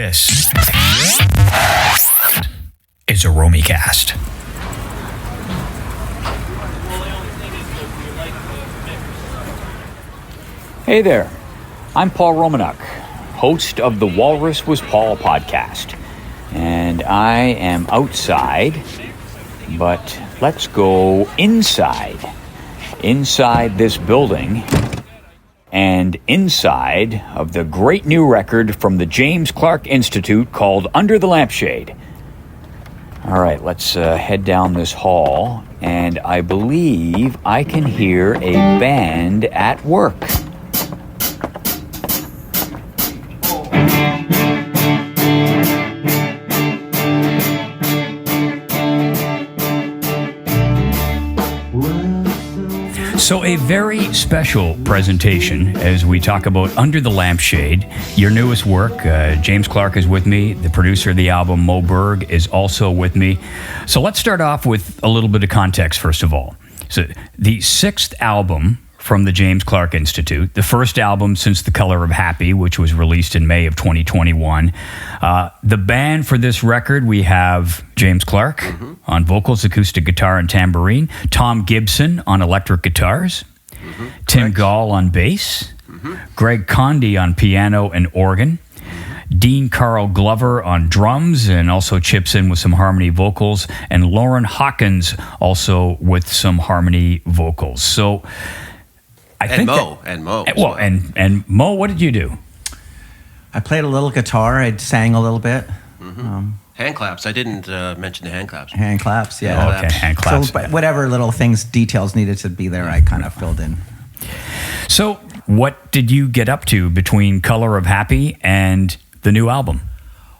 This is a Romicast. Hey there, I'm Paul Romanuk, host of the Walrus Was Paul podcast. And I am outside, but let's go inside this building and inside of the great new record from the James Clark Institute called Under the Lampshade. All right, let's head down this hall, and I believe I can hear a band at work. So a very special presentation as we talk about Under the Lampshade, your newest work. James Clark is with me. The producer of the album, Moe Berg, is also with me. So let's start off with a little bit of context, first of all. So the sixth album from the James Clark Institute, the first album since The Color of Happy, which was released in May of 2021. The band for this record, we have James Clark on vocals, acoustic guitar, and tambourine, Tom Gibson on electric guitars, Tim Gall on bass, Greg Condy on piano and organ, Dean Carl Glover on drums and also chips in with some harmony vocals, and Lauren Hawkins also with some harmony vocals. So And Moe. And Moe, what did you do? I played a little guitar. I sang a little bit. Hand claps. I didn't mention the hand claps. Hand claps, yeah. Oh, okay, hand claps. So whatever little things, details needed to be there, I kind of filled in. So what did you get up to between Color of Happy and the new album?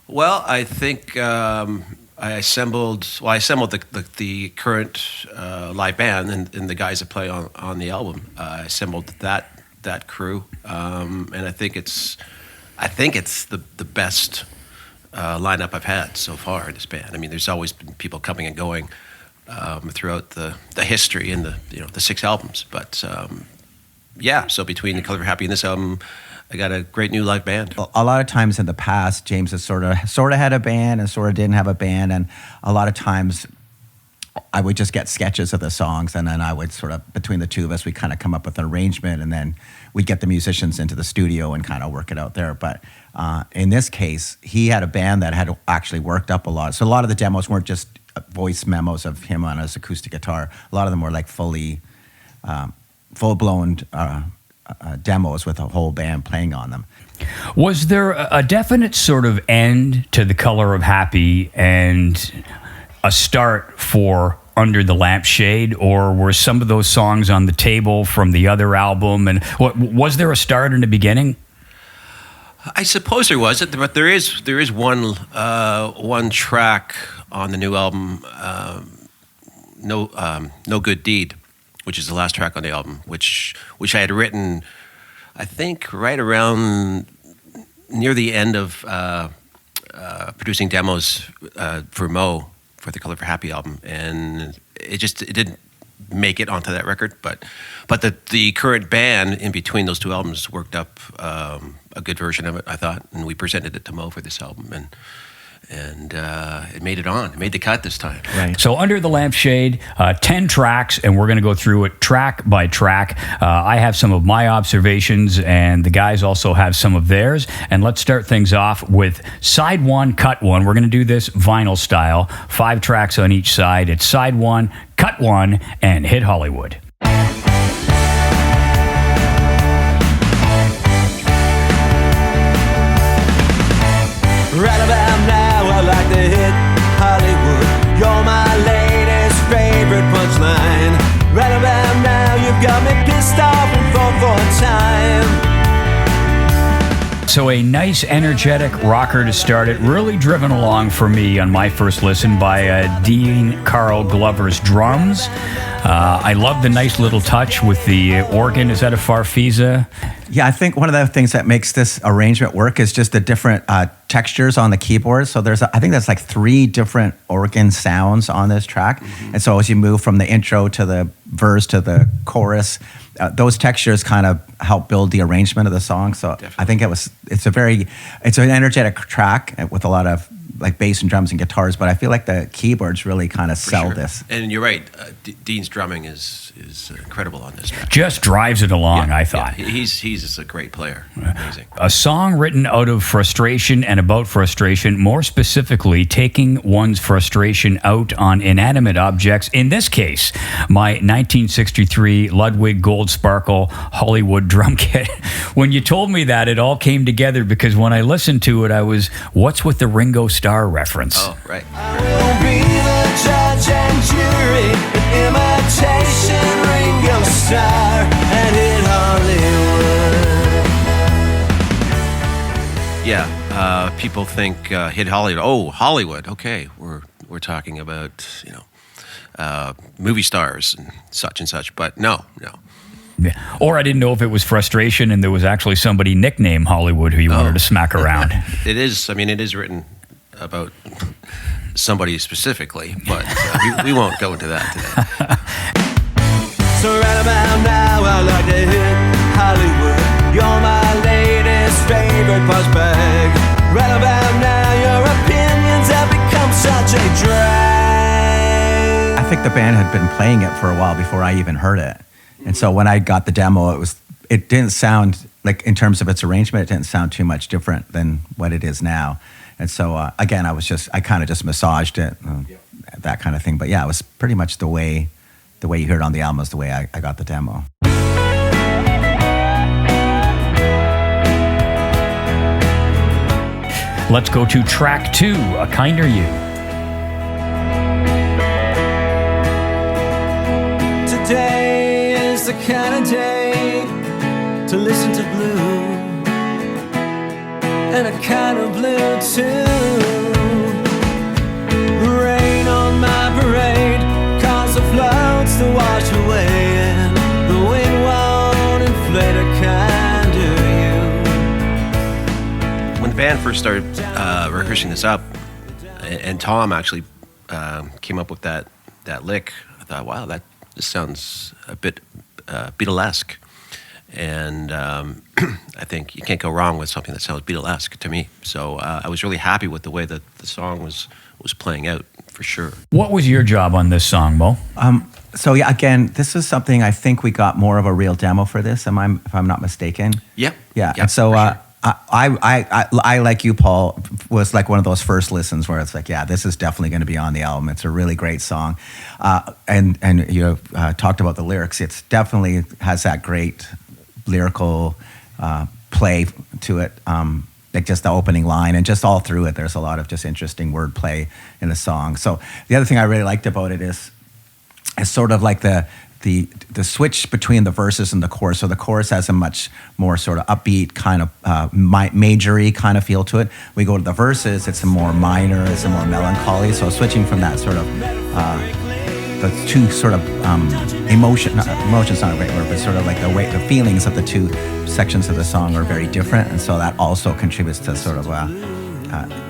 Well, I think I assembled the current live band and the guys that play on the album. I assembled that crew, and I think it's the best lineup I've had so far in this band. I mean, there's always been people coming and going throughout the history and the six albums, but so between The Color of Happy and this album, I got a great new live band. A lot of times in the past, James has sort of had a band and sort of didn't have a band, and a lot of times I would just get sketches of the songs, and then I would sort of, between the two of us, we kind of come up with an arrangement, and then we'd get the musicians into the studio and kind of work it out there. But in this case, he had a band that had actually worked up a lot. So a lot of the demos weren't just voice memos of him on his acoustic guitar. A lot of them were like full-blown demos with a whole band playing on them. Was there a definite sort of end to The Color of Happy and a start for Under the Lampshade, or were some of those songs on the table from the other album? And was there a start in the beginning? I suppose there was, but there is one track on the new album, No Good Deed, which is the last track on the album, which I had written, I think, right around near the end of producing demos for Moe for the Color for Happy album, and it didn't make it onto that record, but the current band in between those two albums worked up a good version of it, I thought, and we presented it to Moe for this album, and it made it on. It made the cut this time. Right. So Under the Lampshade, 10 tracks, and we're going to go through it track by track. I have some of my observations, and the guys also have some of theirs. And let's start things off with side one, cut one. We're going to do this vinyl style. 5 tracks on each side. It's side one, cut one, and hit Hollywood. Right about now, I like to hit Hollywood. You're my latest favorite punchline. Right about now, you've got me pissed off and for time. So a nice, energetic rocker to start it. Really driven along for me on my first listen by Dean Carl Glover's drums. I love the nice little touch with the organ. Is that a Farfisa? Yeah, I think one of the things that makes this arrangement work is just the different textures on the keyboard. So I think there's like 3 different organ sounds on this track. Mm-hmm. And so as you move from the intro to the verse to the chorus, those textures kind of help build the arrangement of the song. So I think it's an energetic track with a lot of like bass and drums and guitars, but I feel like the keyboards really kind of sell this. And you're right, Dean's drumming is incredible on this track. Just drives it along, I thought. Yeah. He's a great player. Amazing. A song written out of frustration and about frustration, more specifically, taking one's frustration out on inanimate objects. In this case, my 1963 Ludwig Gold Sparkle Hollywood drum kit. When you told me that, it all came together because when I listened to it, I was, what's with the Ringo Starr reference? Oh, right. I will be the judge and jury, an imitation Ringo Starr, and in Hollywood. Yeah, people think hit Hollywood. Oh, Hollywood. Okay, we're talking about movie stars and such, but no. Yeah. Or I didn't know if it was frustration and there was actually somebody nicknamed Hollywood who you wanted to smack around. It is written about somebody specifically, but we won't go into that today. So right about now, I'd like to hit Hollywood. You're my latest favorite punch bag. Right about now, your opinions have become such a drag. I think the band had been playing it for a while before I even heard it. And so when I got the demo, it didn't sound like, in terms of its arrangement, it didn't sound too much different than what it is now. And so again, I kind of just massaged it, that kind of thing. But yeah, it was pretty much the way you hear it on the album is the way I got the demo. Let's go to track 2, A Kinder You. Today is the kind of day to listen to Blue, and a kind of blue too. Rain on my parade, cause the floats to wash away, and the wind won't inflate a kind of you. When the band first started rehearsing this up, and Tom actually came up with that lick, I thought, wow, this sounds a bit Beatlesque. And I think you can't go wrong with something that sounds Beatlesque to me. So I was really happy with the way that the song was playing out, for sure. What was your job on this song, Mo? So yeah, again, this is something I think we got more of a real demo for this. If I'm not mistaken. Yep. Yeah. And so sure. I like you, Paul, was like one of those first listens where it's like, yeah, this is definitely going to be on the album. It's a really great song, and you talked about the lyrics. It's definitely has that great lyrical play to it, like just the opening line and just all through it. There's a lot of just interesting wordplay in the song. So the other thing I really liked about it is sort of like the switch between the verses and the chorus. So the chorus has a much more sort of upbeat kind of majory kind of feel to it. We go to the verses, it's a more minor, it's a more melancholy. So switching from that sort of the two sort of emotion's not a great word, but sort of like the feelings of the two sections of the song are very different, and so that also contributes to sort of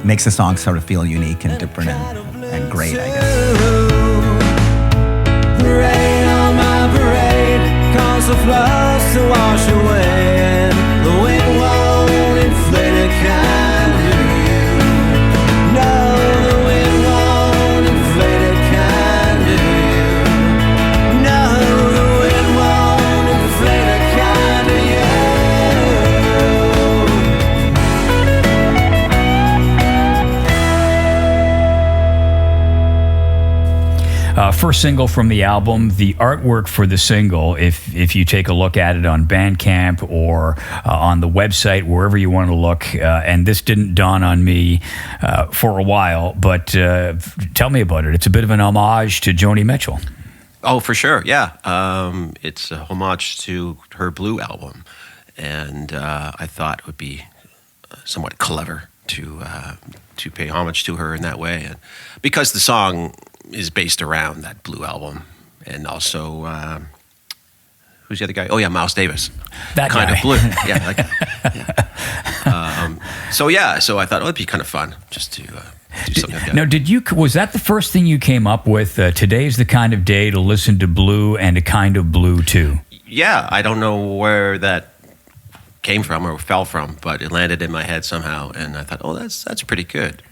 makes the song sort of feel unique and different and great, I guess. Rain on my parade, cause the floods to wash away, and the wind won't inflate a kind of you. No, the wind won't inflate a kind of you. No, the wind won't inflate a kind of First single from the album, the artwork for the single, if you take a look at it on Bandcamp or on the website, wherever you want to look, and this didn't dawn on me for a while, but tell me about it. It's a bit of an homage to Joni Mitchell. Oh, for sure, yeah. It's a homage to her Blue album, and I thought it would be somewhat clever to pay homage to her in that way, and because the song is based around that Blue album, and also who's the other guy? Oh yeah, Miles Davis. That kind guy. of blue. Yeah, that guy. Yeah. So I thought it'd be kind of fun just to do something like that. Now, was that the first thing you came up with? Today's the kind of day to listen to Blue and a kind of blue too. Yeah, I don't know where that came from or fell from, but it landed in my head somehow, and I thought, oh, that's pretty good,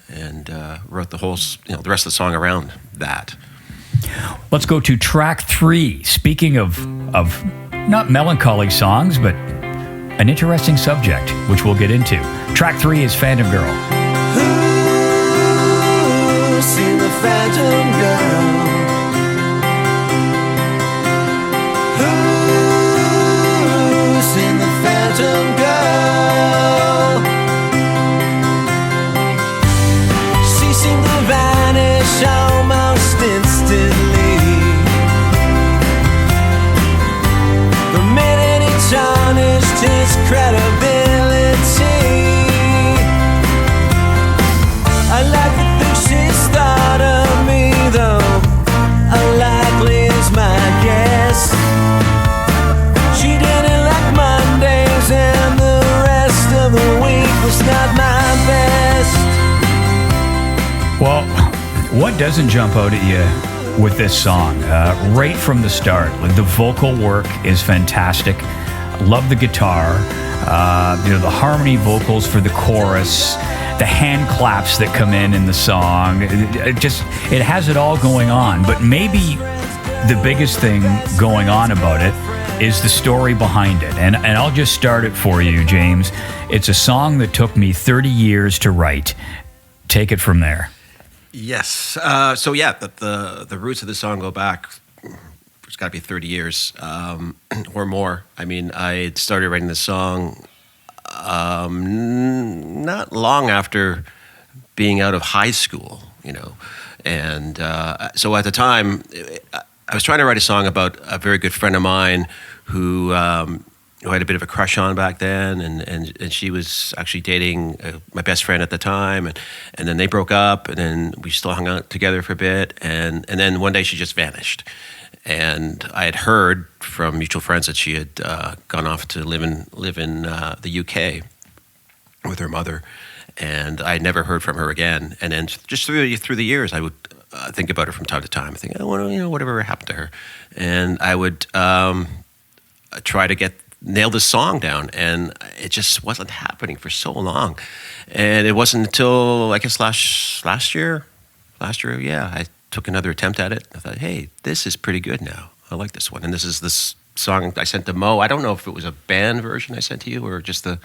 and wrote the whole, the rest of the song around that. Let's go to track 3. Speaking of not melancholy songs, but an interesting subject, which we'll get into. Track 3 is Phantom Girl. Who's seen the Phantom Girl? Who's seen the Phantom Girl? She seemed to vanish almost instantly. The minute he tarnished his credibility. I like the things she's thought of me, though unlikely is my guess. She didn't like Mondays, and the rest of the week was not my best. Well, what doesn't jump out at you with this song? Right from the start, like, the vocal work is fantastic. Love the guitar, the harmony vocals for the chorus, the hand claps that come in the song. It has it all going on. But maybe the biggest thing going on about it is the story behind it. And I'll just start it for you, James. It's a song that took me 30 years to write. Take it from there. Yes. So yeah, the roots of the song go back. It's got to be 30 years or more. I mean, I started writing the song not long after being out of high school, and so at the time, I was trying to write a song about a very good friend of mine who I had a bit of a crush on back then, and she was actually dating my best friend at the time, and then they broke up, and then we still hung out together for a bit, and then one day she just vanished. And I had heard from mutual friends that she had gone off to live in the UK with her mother, and I had never heard from her again. And then just through the years, I would think about her from time to time. I think, whatever happened to her, and I would try to nail this song down, and it just wasn't happening for so long. And it wasn't until I guess last year, yeah, I took another attempt at it. I thought, hey, this is pretty good now. I like this one. And this is this song I sent to Moe. I don't know if it was a band version I sent to you or just the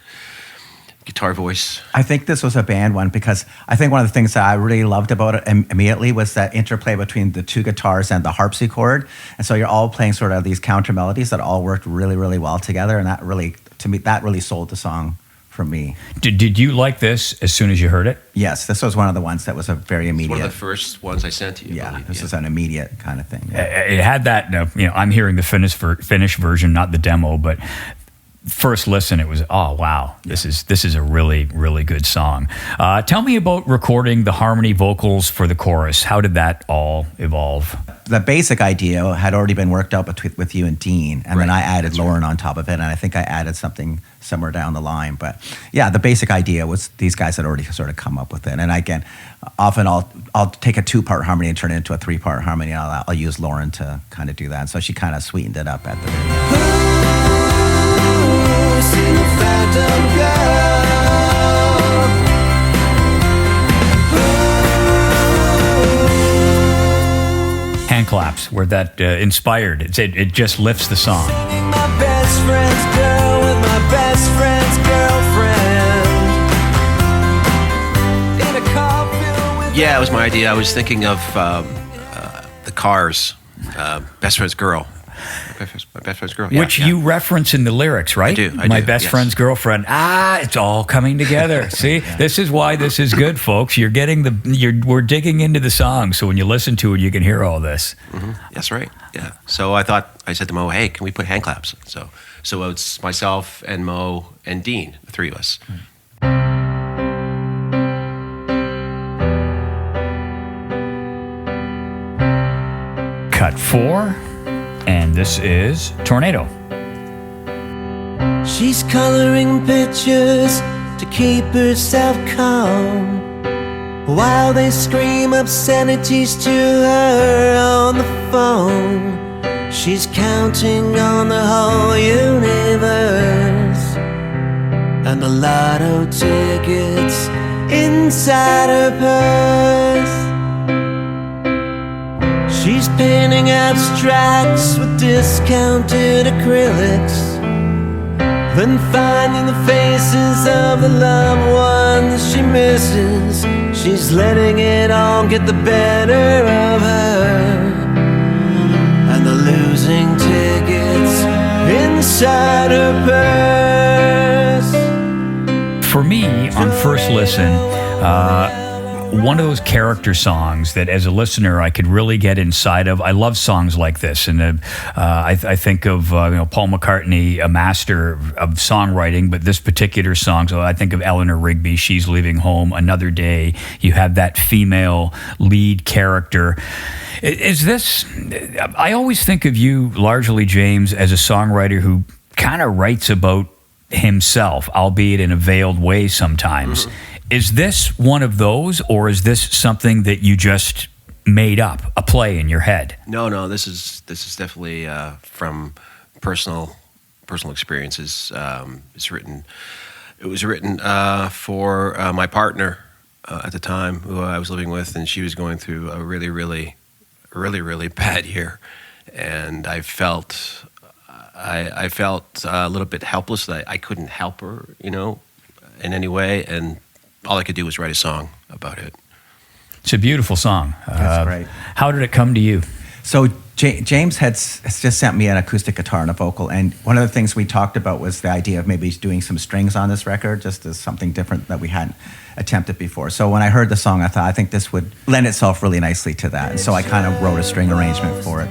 guitar voice. I think this was a band one because I think one of the things that I really loved about it immediately was that interplay between the two guitars and the harpsichord. And so you're all playing sort of these counter melodies that all worked really, really well together. And that really, to me, that really sold the song for me. Did you like this as soon as you heard it? Yes, this was one of the ones that was a very immediate. It's one of the first ones I sent to you. Yeah, this was an immediate kind of thing. Yeah. It had that, I'm hearing the finished version, not the demo, but first listen, it was, oh, wow, this is a really, really good song. Tell me about recording the harmony vocals for the chorus. How did that all evolve? The basic idea had already been worked out with you and Dean, and then I added Lauren on top of it, and I think I added something somewhere down the line. But yeah, the basic idea was these guys had already sort of come up with it. And again, often I'll take a 2-part harmony and turn it into a 3-part harmony. I'll use Lauren to kind of do that. And so she kind of sweetened it up at the very end. See the Phantom Girl. Hand claps were that inspired. It just lifts the song. My best friend's girl with my best friend's girlfriend. In a car filled with Yeah, it was my idea. I was thinking of the Cars, Best Friend's Girl. My best friend's girl. Which you reference in the lyrics, right? I do. My best friend's girlfriend. It's all coming together. See, this is why this is good, folks. We're digging into the song, so when you listen to it, you can hear all this. Mm-hmm. That's right. Yeah. So I said to Moe, hey, can we put hand claps? So it's myself and Moe and Dean, the three of us. Cut 4. And this is Tornado. She's coloring pictures to keep herself calm while they scream obscenities to her on the phone. She's counting on the whole universe and the lotto tickets inside her purse. She's painting abstracts with discounted acrylics, then finding the faces of the loved ones she misses. She's letting it all get the better of her, and the losing tickets inside her purse. For me, on first listen, one of those character songs that as a listener I could really get inside of. I love songs like this, and I think of Paul McCartney, a master of songwriting, but this particular song, so I think of Eleanor Rigby, She's Leaving Home, Another Day. You have that female lead character. Is this, I always think of you largely, James, as a songwriter who kind of writes about himself, albeit in a veiled way sometimes. Mm-hmm. Is this one of those, or is this something that you just made up, a play in your head? No. This is definitely from personal experiences. It was written for my partner at the time, who I was living with, and she was going through a really bad year, and I felt a little bit helpless that I couldn't help her, in any way, and all I could do was write a song about it. It's a beautiful song. That's great. How did it come to you? So James has just sent me an acoustic guitar and a vocal, and one of the things we talked about was the idea of maybe doing some strings on this record, just as something different that we hadn't attempted before. So when I heard the song, I thought, I think this would lend itself really nicely to that, and so I kind of wrote a string arrangement for it.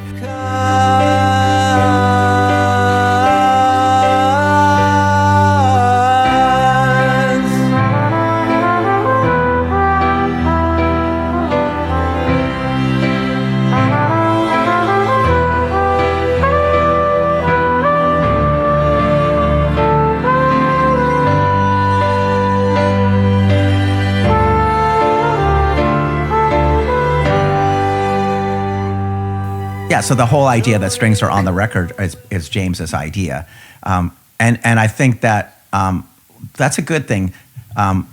Yeah, so the whole idea that strings are on the record is James's idea, and I think that that's a good thing. I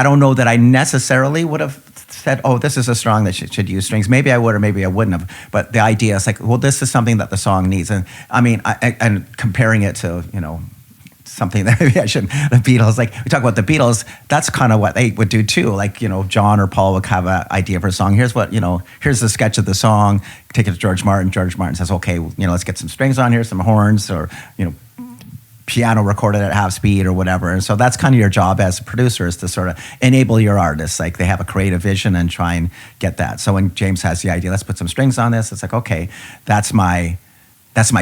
don't know that I necessarily would have said, "Oh, this is a song that should use strings." Maybe I would, or maybe I wouldn't have. But the idea is like, well, this is something that the song needs, and I mean, and comparing it to something that maybe I shouldn't. The Beatles, like we talk about the Beatles, that's kind of what they would do too. Like, John or Paul would have an idea for a song. Here's here's the sketch of the song. Take it to George Martin. George Martin says, okay, let's get some strings on here, some horns, or, piano recorded at half speed or whatever. And so that's kind of your job as a producer, is to sort of enable your artists. Like they have a creative vision and try and get that. So when James has the idea, let's put some strings on this, it's like, okay, that's my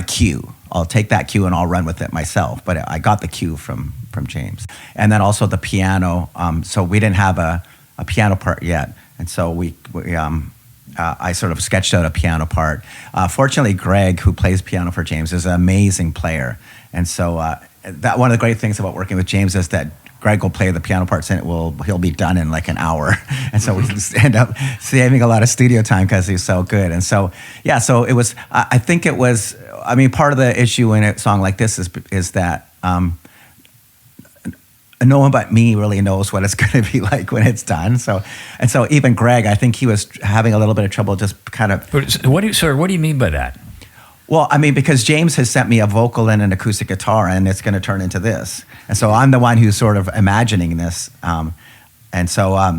cue. I'll take that cue and I'll run with it myself. But I got the cue from James. And then also the piano. So we didn't have a piano part yet. And so I sort of sketched out a piano part. Fortunately, Greg, who plays piano for James, is an amazing player. And so that one of the great things about working with James is that Greg will play the piano parts and he'll be done in like an hour. And so we just end up saving a lot of studio time because he's so good. And so, yeah, so it was, I think it was, part of the issue in a song like this is that no one but me really knows what it's going to be like when it's done. So even Greg, I think he was having a little bit of trouble just kind of. What do you mean by that? Well, because James has sent me a vocal and an acoustic guitar, and it's going to turn into this. And so I'm the one who's sort of imagining this. So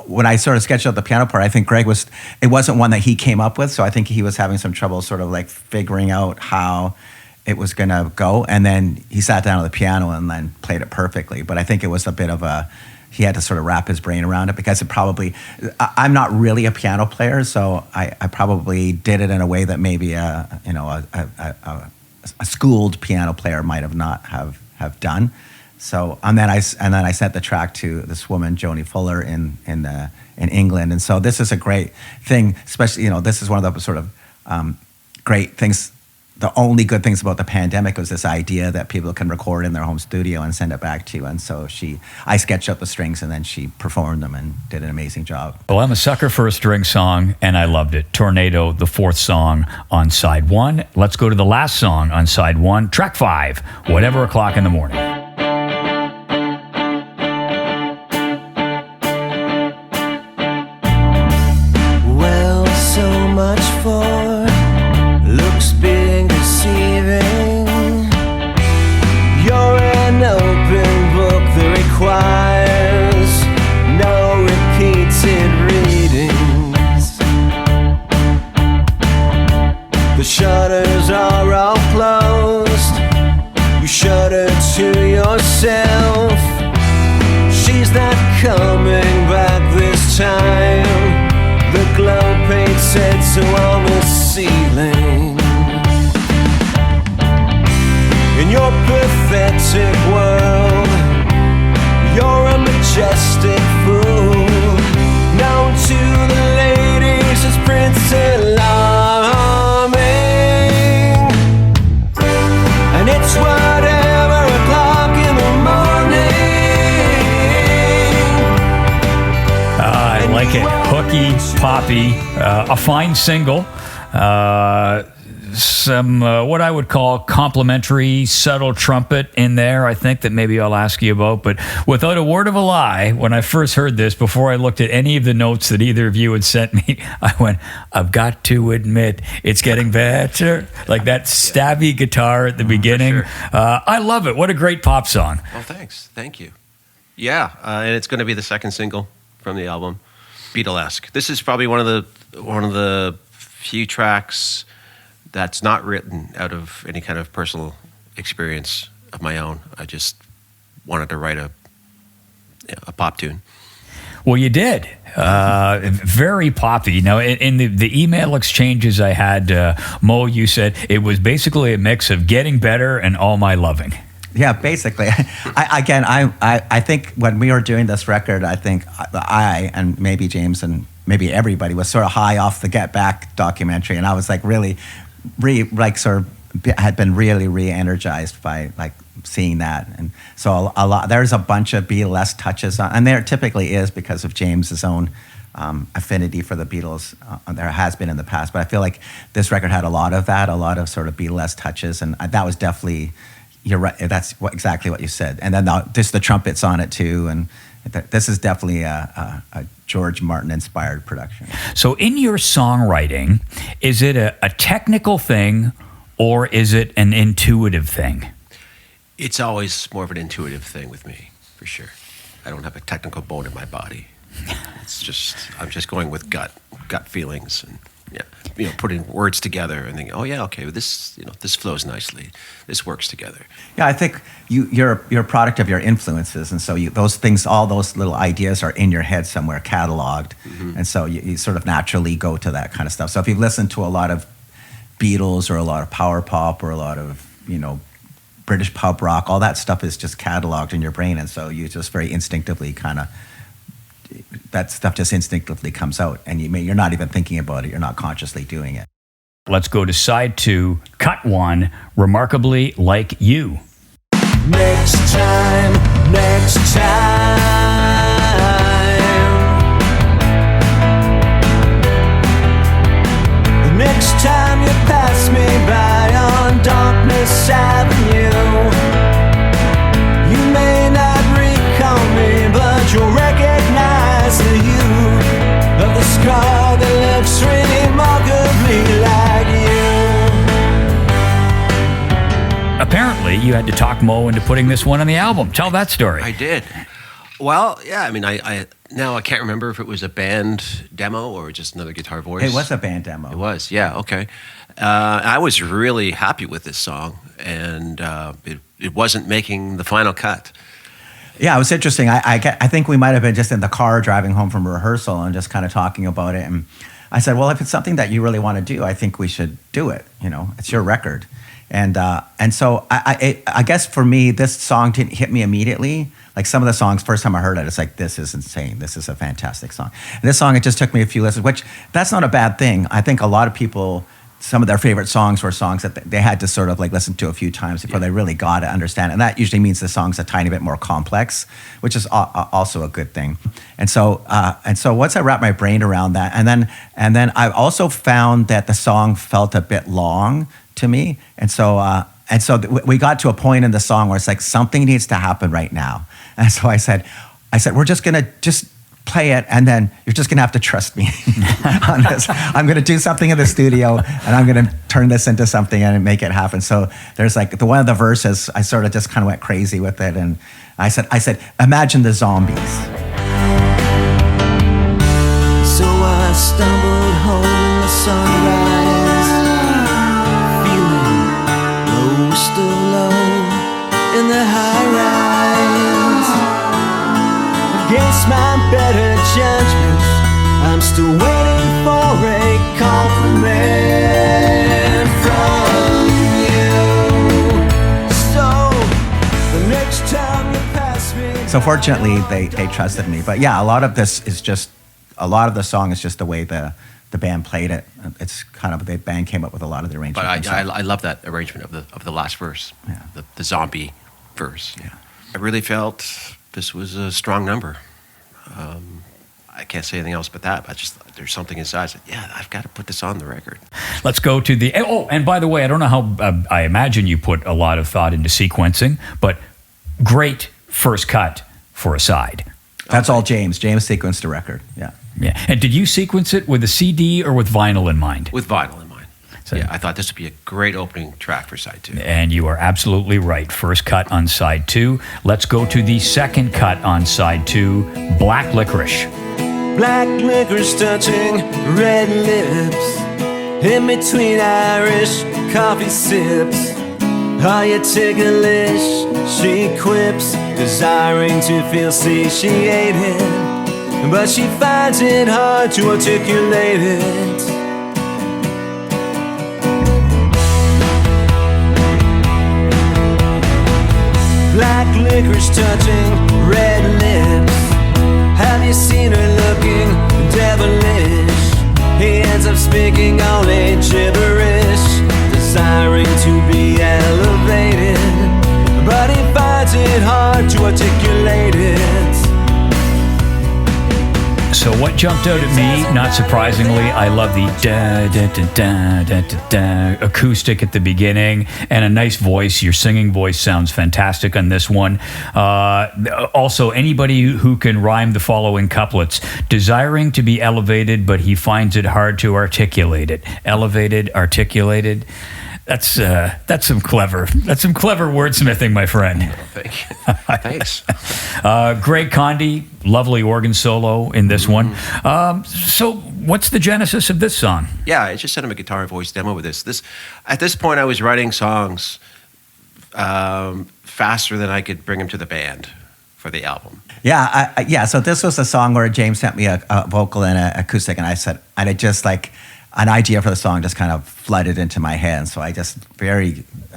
when I sort of sketched out the piano part, I think it wasn't one that he came up with. So I think he was having some trouble sort of like figuring out how it was going to go. And then he sat down at the piano and then played it perfectly. But I think it was a bit of he had to sort of wrap his brain around it, because I'm not really a piano player, so I probably did it in a way that maybe a schooled piano player might have not have done. So and then I sent the track to this woman, Joni Fuller, in England, and so this is a great thing. Especially this is one of the sort of great things the only good things about the pandemic was this idea that people can record in their home studio and send it back to you. And so I sketched out the strings and then she performed them and did an amazing job. Well, I'm a sucker for a string song, and I loved it. Tornado, the fourth song on side 1. Let's go to the last song on side 1, track 5, Whatever O'Clock in the Morning. Well, so much for looks being deceiving. You're an open book that requires no repeated readings. The shutters are all closed. You shudder to yourself. She's not coming back this time. The glow paint sets on the ceiling. In your pathetic world, you're a majestic fool, known to the ladies as Prince Alarming. And it's whatever o'clock in the morning. I like it. Hooky, poppy, a fine single. Some what I would call complimentary, subtle trumpet in there, I think, that maybe I'll ask you about. But without a word of a lie, when I first heard this, before I looked at any of the notes that either of you had sent me, I went, I've got to admit, it's getting better. Like that stabby guitar at the beginning. Sure. I love it. What a great pop song. Oh, thanks. Thank you. Yeah, and it's going to be the second single from the album, Beatlesque. This is probably one of the few tracks that's not written out of any kind of personal experience of my own. I just wanted to write a pop tune. Well, you did. Very poppy. Now, in the email exchanges I had, Mo, you said it was basically a mix of Getting Better and All My Loving. Yeah, basically. I think when we were doing this record, I think I and maybe James and maybe everybody was sort of high off the Get Back documentary, and I was like really, had been really re-energized by like seeing that, and so a lot. There's a bunch of Beatles touches on, and there typically is because of James's own affinity for the Beatles. There has been in the past, but I feel like this record had a lot of that, a lot of sort of Beatles touches, and that was definitely. You're right. That's exactly what you said. And then just the trumpets on it too. And this is definitely a George Martin inspired production. So in your songwriting, is it a technical thing or is it an intuitive thing? It's always more of an intuitive thing with me, for sure. I don't have a technical bone in my body. It's just I'm just going with gut feelings and. Yeah, putting words together and thinking, oh yeah, okay, well, this flows nicely. This works together. Yeah, I think you're a product of your influences, and so those things, all those little ideas are in your head somewhere, cataloged, and so you sort of naturally go to that kind of stuff. So if you've listened to a lot of Beatles or a lot of power pop or a lot of British pub rock, all that stuff is just cataloged in your brain, and so you just very instinctively that stuff just instinctively comes out, and you're not even thinking about it. You're not consciously doing it. Let's go to side 2, cut 1, Remarkably Like You. Next time. The next time you pass me by on Darkness Avenue, you may not recall me, but you'll recognize the hue of the scar that looks remarkably like you. Apparently, you had to talk Mo into putting this one on the album. Tell that story. I did. Well, yeah, I mean, I now I can't remember if it was a band demo or just another guitar voice. It was a band demo. It was, yeah, okay. I was really happy with this song, and it wasn't making the final cut. Yeah, it was interesting. I think we might have been just in the car driving home from rehearsal and just kind of talking about it. And I said, well, if it's something that you really want to do, I think we should do it. It's your record. And so I guess for me, this song didn't hit me immediately. Like some of the songs, first time I heard it, it's like, this is insane. This is a fantastic song. And this song, it just took me a few listens, which that's not a bad thing. I think a lot of people some of their favorite songs were songs that they had to sort of like listen to a few times before they really got to understand. And that usually means the song's a tiny bit more complex, which is also a good thing. And so once I wrapped my brain around that, and then I also found that the song felt a bit long to me. And so we got to a point in the song where it's like something needs to happen right now. And so I said, we're just gonna play it, and then you're just gonna have to trust me on this. I'm gonna do something in the studio, and I'm gonna turn this into something and make it happen. So there's like one of the verses, I sort of just kind of went crazy with it, and I said, imagine the zombies. So I stumbled home in the sunrise, feeling most alone in the high rise. Against my better judgment, I'm still waiting for a compliment from you. So the next time you pass me. So fortunately, they trusted me. But yeah, a lot of the song is just the way the band played it. It's kind of the band came up with a lot of the arrangements. But I love that arrangement of the last verse, Yeah. the zombie verse. Yeah. I really felt this was a strong number. I can't say anything else but that. But just there's something inside. I said, yeah, I've got to put this on the record. Let's go to the... Oh, and by the way, I don't know how... I imagine you put a lot of thought into sequencing, but great first cut for a side. That's all James. James sequenced the record. Yeah. Yeah. And did you sequence it with a CD or with vinyl in mind? With vinyl in mind. So- Yeah, I thought this would be a great opening track for side 2. And you are absolutely right. First cut on side 2. Let's go to the second cut on side 2, Black Licorice. Black licorice touching red lips, in between Irish coffee sips. Are you ticklish? She quips, desiring to feel satiated, but she finds it hard to articulate it. Black licorice touching red lips. Have you seen her looking devilish? He ends up speaking only gibberish, desiring to be elevated, but he finds it hard to articulate it. So what jumped out at me, not surprisingly, I love the da-da-da-da-da-da acoustic at the beginning and a nice voice. Your singing voice sounds fantastic on this one. Also, anybody who can rhyme the following couplets: desiring to be elevated, but he finds it hard to articulate it. Elevated, articulated. That's some clever wordsmithing, my friend. Thank you. Thanks. Greg Conde, lovely organ solo in this one. So what's the genesis of this song? Yeah, I just sent him a guitar and voice demo with this. At this point, I was writing songs faster than I could bring them to the band for the album. Yeah, so this was a song where James sent me a vocal and an acoustic, and I just like an idea for the song just kind of flooded into my head. So I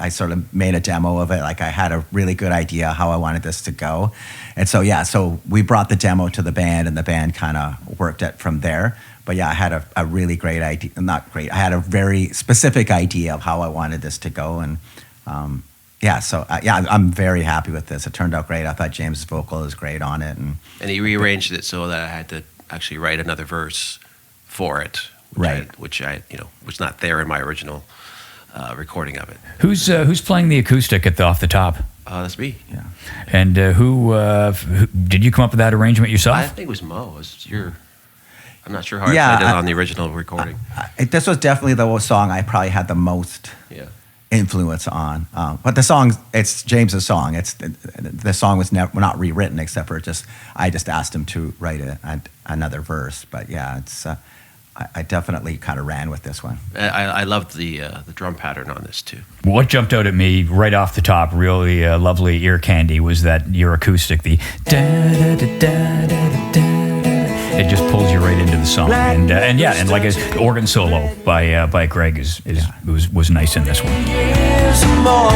sort of made a demo of it. Like I had a really good idea how I wanted this to go. And so, so we brought the demo to the band, and the band kind of worked it from there. But yeah, I had a really great idea. Not great. I had a very specific idea of how I wanted this to go. And I'm very happy with this. It turned out great. I thought James' vocal is great on it. And he rearranged it so that I had to actually write another verse for it. Which I was not there in my original recording of it. Who's playing the acoustic off the top? That's me. Yeah. And who did you come up with that arrangement yourself? I think it was Moe. I'm not sure how I played it on the original recording. This was definitely the song I probably had the most influence on. But the song, it's James's song. The song was not rewritten, except for I just asked him to write another verse. But yeah, it's. I definitely kind of ran with this one. I loved the drum pattern on this too. What jumped out at me right off the top, really lovely ear candy, was that your acoustic, the da-da-da-da-da-da-da. It just pulls you right into the song. And like an organ solo by Greg was nice in this one. Years more.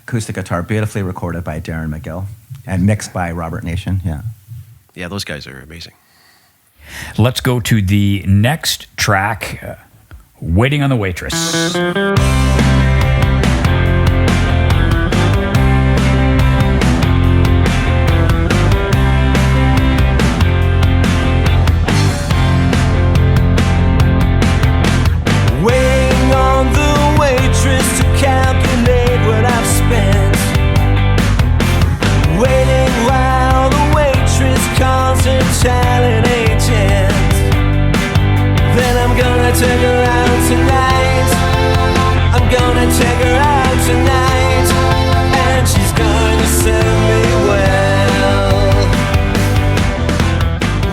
acoustic guitar, beautifully recorded by Darren McGill and mixed by Robert Nation. Yeah. Yeah, those guys are amazing. Let's go to the next track, Waiting on the Waitress. Waiting on the waitress to calculate what I've spent. Waiting while the waitress calls her talent agent. Then I'm gonna take her out tonight. I'm gonna take her out tonight. And she's gonna serve me well.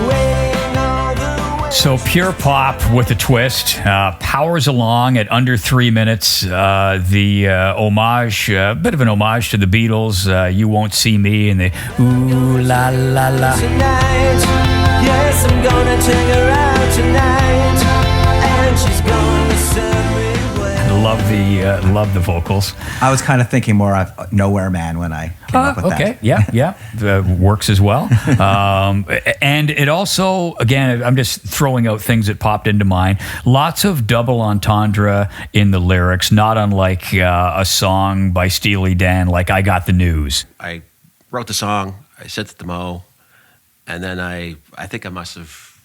Waiting on the waitress. So pure pop with a twist, powers along at under 3 minutes. The homage, a bit of an homage to the Beatles, You Won't See Me, and the ooh la la la. Tonight, yes, I'm gonna take her out tonight, and she's gonna serve me well. Love the vocals. I was kind of thinking more of Nowhere Man when I came up with Okay, that. yeah, works as well. And it also, again, I'm just throwing out things that popped into mind. Lots of double entendre in the lyrics, not unlike a song by Steely Dan, like I Got the News. I wrote the song, I sent it to Moe, and then I think I must have,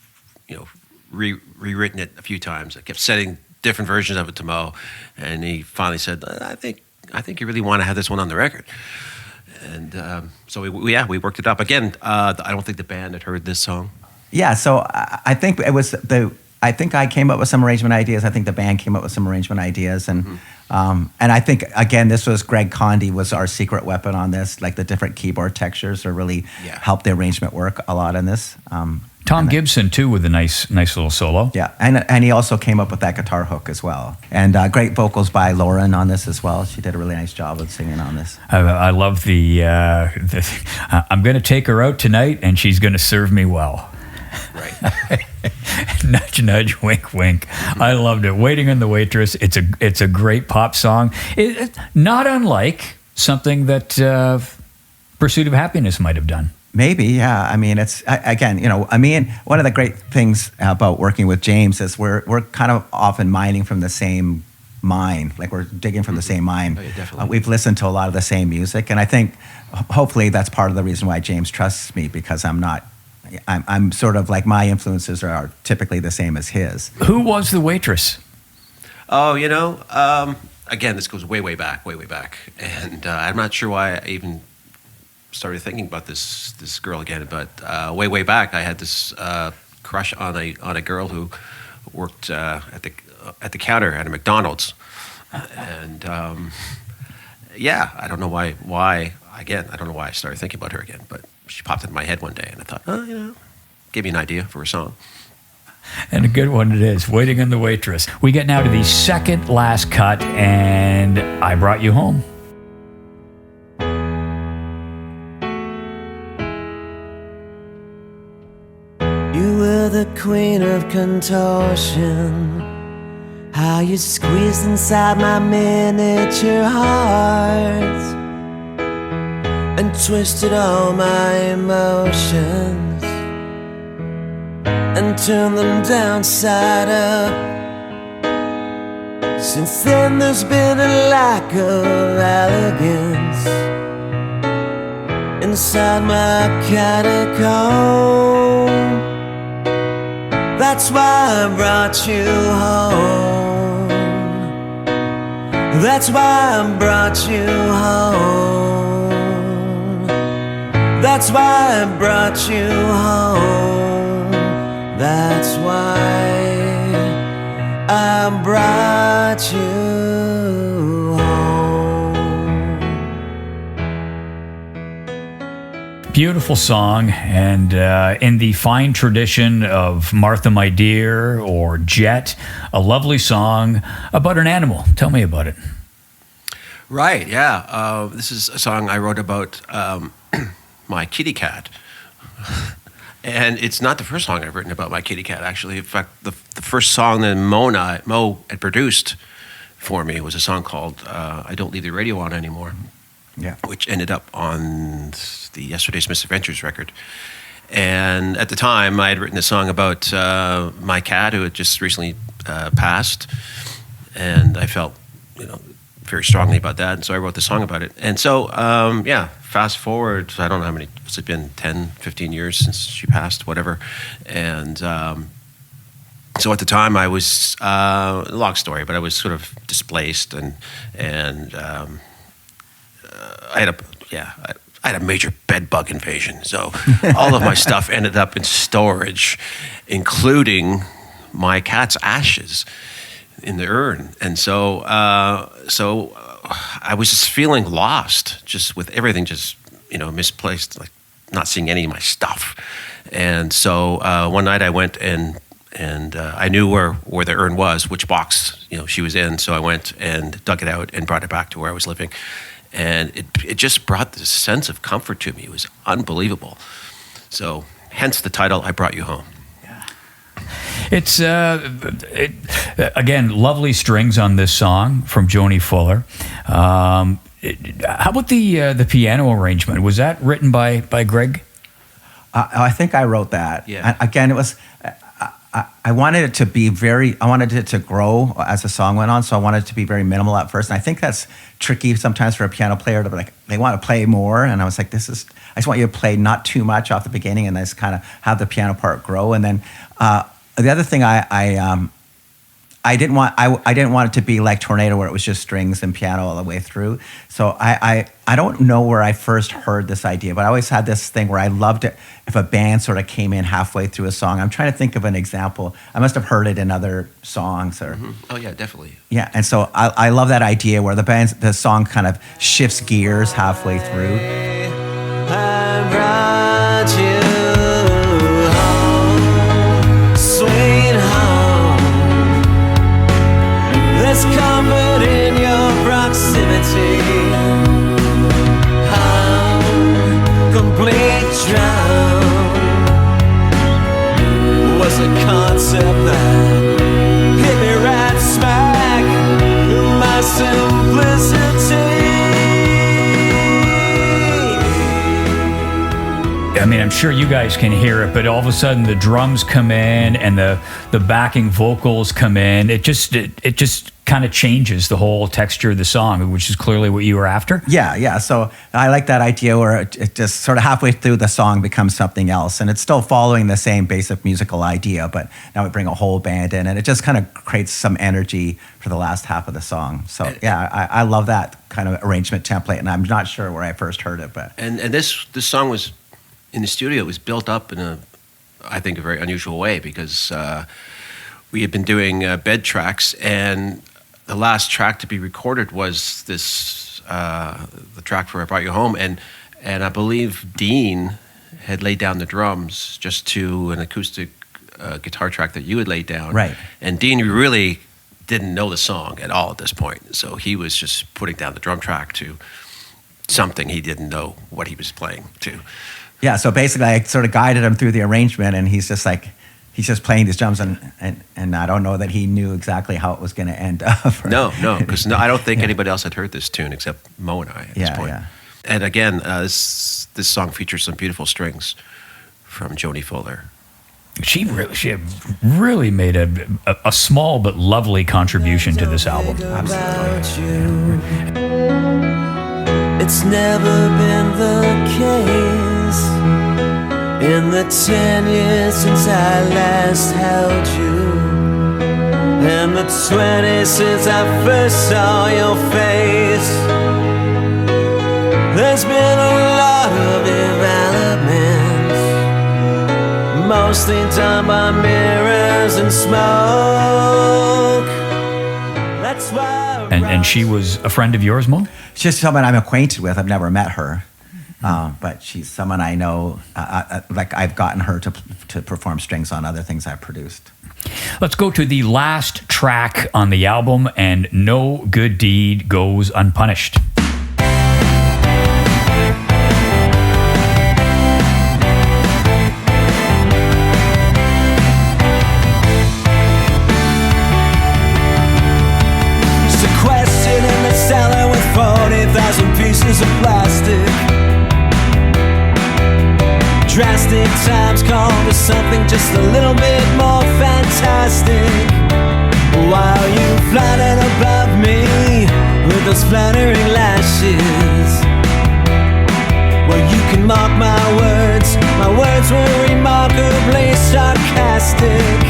rewritten it a few times. I kept sending different versions of it to Moe, and he finally said, I think you really want to have this one on the record. And so we worked it up. Again, I don't think the band had heard this song. Yeah, so I think it was I think I came up with some arrangement ideas. I think the band came up with some arrangement ideas, and I think again this was Greg Condy was our secret weapon on this. Like the different keyboard textures are really helped the arrangement work a lot in this. Tom Gibson too with a nice little solo. Yeah, and he also came up with that guitar hook as well. And great vocals by Lauren on this as well. She did a really nice job of singing on this. I love the I'm going to take her out tonight and she's going to serve me well. Right. Nudge, nudge, wink, wink. I loved it. Waiting on the Waitress. It's a great pop song. It's not unlike something that Pursuit of Happiness might have done. Maybe, yeah. I mean, it's one of the great things about working with James is we're kind of often mining from the same mine, like we're digging from the same mine. Oh, yeah, definitely. We've listened to a lot of the same music, and I think hopefully that's part of the reason why James trusts me, because I'm sort of like my influences are typically the same as his. Who was the waitress? Oh, again, this goes way back, and I'm not sure why I even started thinking about this girl again, but way back, I had this crush on a girl who worked at the counter at a McDonald's, and I don't know why. Again, I don't know why I started thinking about her again, but she popped into my head one day, and I thought, give me an idea for a song. And a good one it is. Waiting on the Waitress. We get now to the second last cut, and I Brought You Home. You were the queen of contortion. How you squeezed inside my miniature heart and twisted all my emotions and turned them downside up. Since then there's been a lack of elegance inside my catacomb. That's why I brought you home. That's why I brought you home. That's why I brought you home. That's why I brought you home. Beautiful song, and in the fine tradition of Martha My Dear or Jet, a lovely song about an animal. Tell me about it. Right, yeah. This is a song I wrote about my kitty cat. And it's not the first song I've written about my kitty cat, actually. In fact, the first song that Moe had produced for me was a song called I Don't Leave the Radio On Anymore. Yeah. which ended up on the Yesterday's Misadventures record. And at the time, I had written a song about my cat who had just recently passed, and I felt, very strongly about that, and so I wrote the song about it. And so, fast forward, I don't know how many, has it been 10, 15 years since she passed, whatever. And so at the time I was, long story, but I was sort of displaced, and I had a major bed bug invasion. So all of my stuff ended up in storage, including my cat's ashes in the urn. And so I was just feeling lost, just with everything just, misplaced, like not seeing any of my stuff. And so one night I went and I knew where the urn was, which box, she was in. So I went and dug it out and brought it back to where I was living. And it just brought this sense of comfort to me. It was unbelievable. So hence the title, I Brought You Home. It's, again, lovely strings on this song from Joni Fuller. How about the piano arrangement? Was that written by Greg? I think I wrote that. Yeah. Again, it was... I wanted it to be I wanted it to grow as the song went on, so I wanted it to be very minimal at first. And I think that's tricky sometimes for a piano player to be like, they want to play more. And I was like, I just want you to play not too much off the beginning and just kind of have the piano part grow. And then the other thing I didn't want it to be like Tornado where it was just strings and piano all the way through. So I don't know where I first heard this idea, but I always had this thing where I loved it if a band sort of came in halfway through a song. I'm trying to think of an example. I must have heard it in other songs or. Mm-hmm. Oh yeah, definitely. Yeah, and so I love that idea where the song kind of shifts gears halfway through. I brought you home, sweet home. There's comfort in your proximity. Home, complete drown was a concept that hit me right smack in my simplicity. I mean, I'm sure you guys can hear it, but all of a sudden the drums come in and the backing vocals come in. It just kind of changes the whole texture of the song, which is clearly what you were after. Yeah. So I like that idea where it just sort of halfway through the song becomes something else, and it's still following the same basic musical idea, but now we bring a whole band in, and it just kind of creates some energy for the last half of the song. So I love that kind of arrangement template, and I'm not sure where I first heard it, but And this song was in the studio. It was built up in a very unusual way because we had been doing bed tracks, and the last track to be recorded was this the track for I Brought You Home, and I believe Dean had laid down the drums just to an acoustic guitar track that you had laid down. Right. And Dean really didn't know the song at all at this point, so he was just putting down the drum track to something he didn't know what he was playing to. yeah. So basically, I sort of guided him through the arrangement, and he's just playing these drums, and I don't know that he knew exactly how it was going to end up. No, because I don't think anybody else had heard this tune except Moe and I at this point. Yeah. And again, this song features some beautiful strings from Joni Fuller. She really made a small but lovely contribution to this album. It's never been the case in the 10 years since I last held you, and the 20 since I first saw your face. There's been a lot of developments, mostly done by mirrors and smoke. That's why. And she was a friend of yours, Mo? She's someone I'm acquainted with. I've never met her. But she's someone I know, like I've gotten her to perform strings on other things I've produced. Let's go to the last track on the album, and No Good Deed Goes Unpunished. Sequestered in the cellar with 40,000 pieces of plastic times call for something just a little bit more fantastic. While you floated above me with those flattering lashes. Well, you can mock my words were remarkably sarcastic.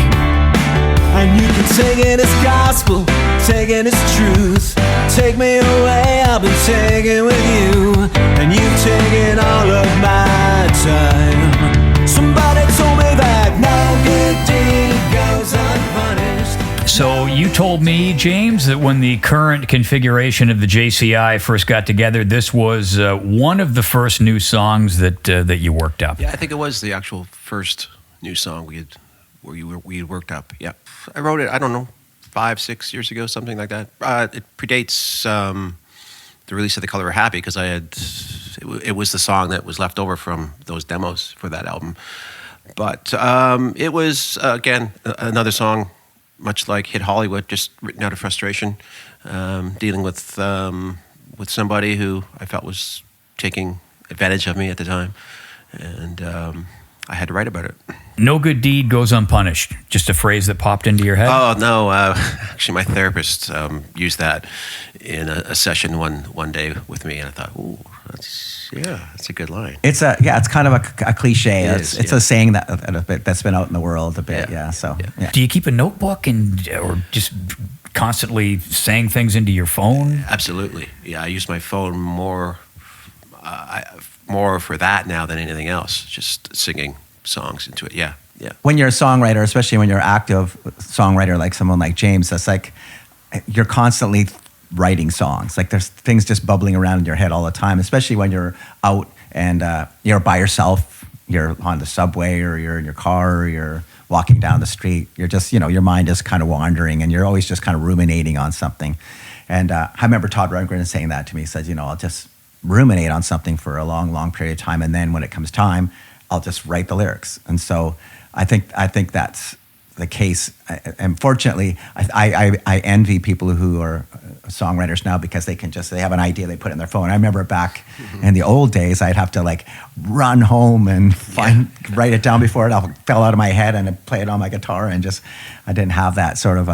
And you can take it as gospel, take it as truth. Take me away, I'll be taken with you. And you've taken all of my time. Somebody told me that no good deed goes unpunished. So you told me, James, that when the current configuration of the JCI first got together, this was one of the first new songs that you worked up. Yeah, I think it was the actual first new song we had worked up. Yeah, I wrote it. I don't know, 5-6 years ago, something like that. It predates the release of The Color We're Happy because it was the song that was left over from those demos for that album. But it was again another song, much like Hit Hollywood, just written out of frustration, dealing with somebody who I felt was taking advantage of me at the time, and I had to write about it. No good deed goes unpunished. Just a phrase that popped into your head? Oh, no. Actually, my therapist used that in a session one day with me, and I thought, ooh, that's a good line. It's kind of a cliche. It's yeah. a saying that's been out in the world a bit. Yeah. So. Yeah. Do you keep a notebook or just constantly saying things into your phone? Absolutely. Yeah, I use my phone more for that now than anything else. Just singing songs into it. Yeah. When you're a songwriter, especially when you're an active songwriter like someone like James, that's like you're constantly writing songs. Like there's things just bubbling around in your head all the time, especially when you're out and you're by yourself, you're on the subway or you're in your car or you're walking down the street. You're just, your mind is kind of wandering and you're always just kind of ruminating on something. And I remember Todd Rundgren saying that to me. He said, I'll just ruminate on something for a long, long period of time. And then when it comes time, I'll just write the lyrics. And so I think that's the case. Unfortunately, I envy people who are songwriters now because they have an idea, they put it in their phone. I remember back in the old days, I'd have to like run home and write it down before it all fell out of my head and I'd play it on my guitar and I didn't have that sort of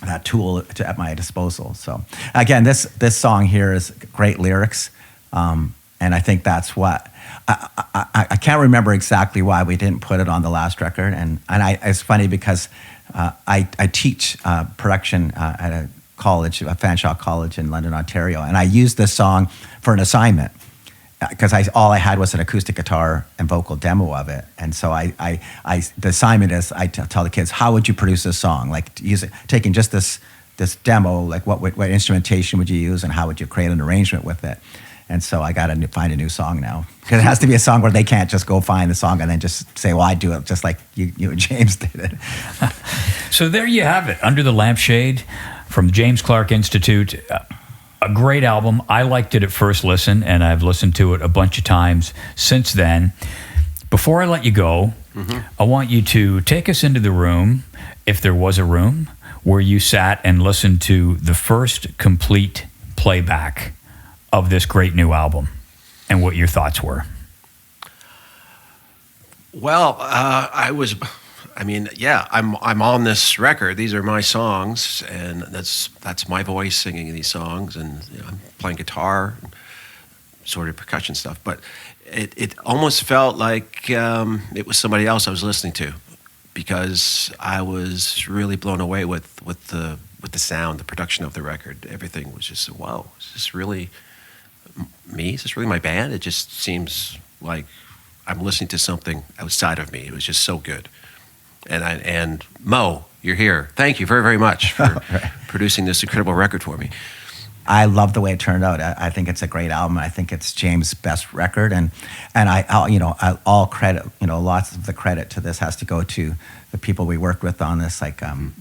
that tool at my disposal. So again, this song here is great lyrics, and I think that's what I can't remember exactly why we didn't put it on the last record. And it's funny because I teach production at a college, a Fanshawe College in London, Ontario, and I used this song for an assignment because all I had was an acoustic guitar and vocal demo of it. And so the assignment is I tell the kids, how would you produce this song? Like taking just this demo, like what instrumentation would you use and how would you create an arrangement with it? And so I got to find a new song now because it has to be a song where they can't just go find the song and then just say, well, I do it just like you and James did it. So there you have it, Under the Lampshade from the James Clark Institute. A great album. I liked it at first listen, and I've listened to it a bunch of times since then. Before I let you go, I want you to take us into the room, if there was a room, where you sat and listened to the first complete playback of this great new album and what your thoughts were. Well, I'm on this record. These are my songs, and that's my voice singing these songs, and I'm playing guitar, and sort of percussion stuff. But it almost felt like it was somebody else I was listening to, because I was really blown away with the sound, the production of the record. Everything was just, wow, is this really me? Is this really my band? It just seems like I'm listening to something outside of me. It was just so good. And Moe, you're here. Thank you very, very much for producing this incredible record for me. I love the way it turned out. I think it's a great album. I think it's James' best record, and all credit, lots of the credit to this has to go to the people we worked with on this, like Darren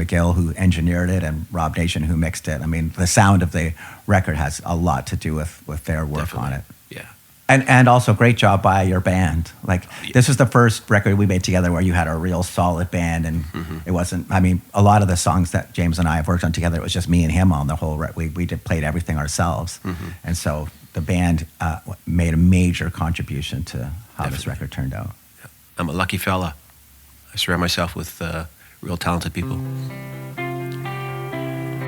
McGill, who engineered it, and Rob Nation, who mixed it. I mean, the sound of the record has a lot to do with their work Definitely. On it. Yeah. And also great job by your band. Like this was the first record we made together where you had a real solid band, and it wasn't. I mean, a lot of the songs that James and I have worked on together, it was just me and him on the whole. We played everything ourselves, and so the band made a major contribution to how this Definitely. record turned out. I'm a lucky fella. I surround myself with real talented people.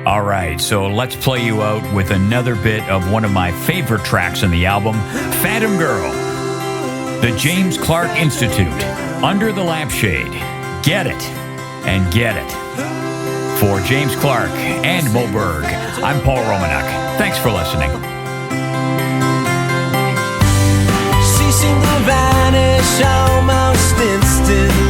All right, so let's play you out with another bit of one of my favorite tracks on the album, Phantom Girl. The James Clark Institute, Under the Lampshade. Get it and get it. For James Clark and Moe Berg, I'm Paul Romanuk. Thanks for listening. She seemed to vanish almost instantly.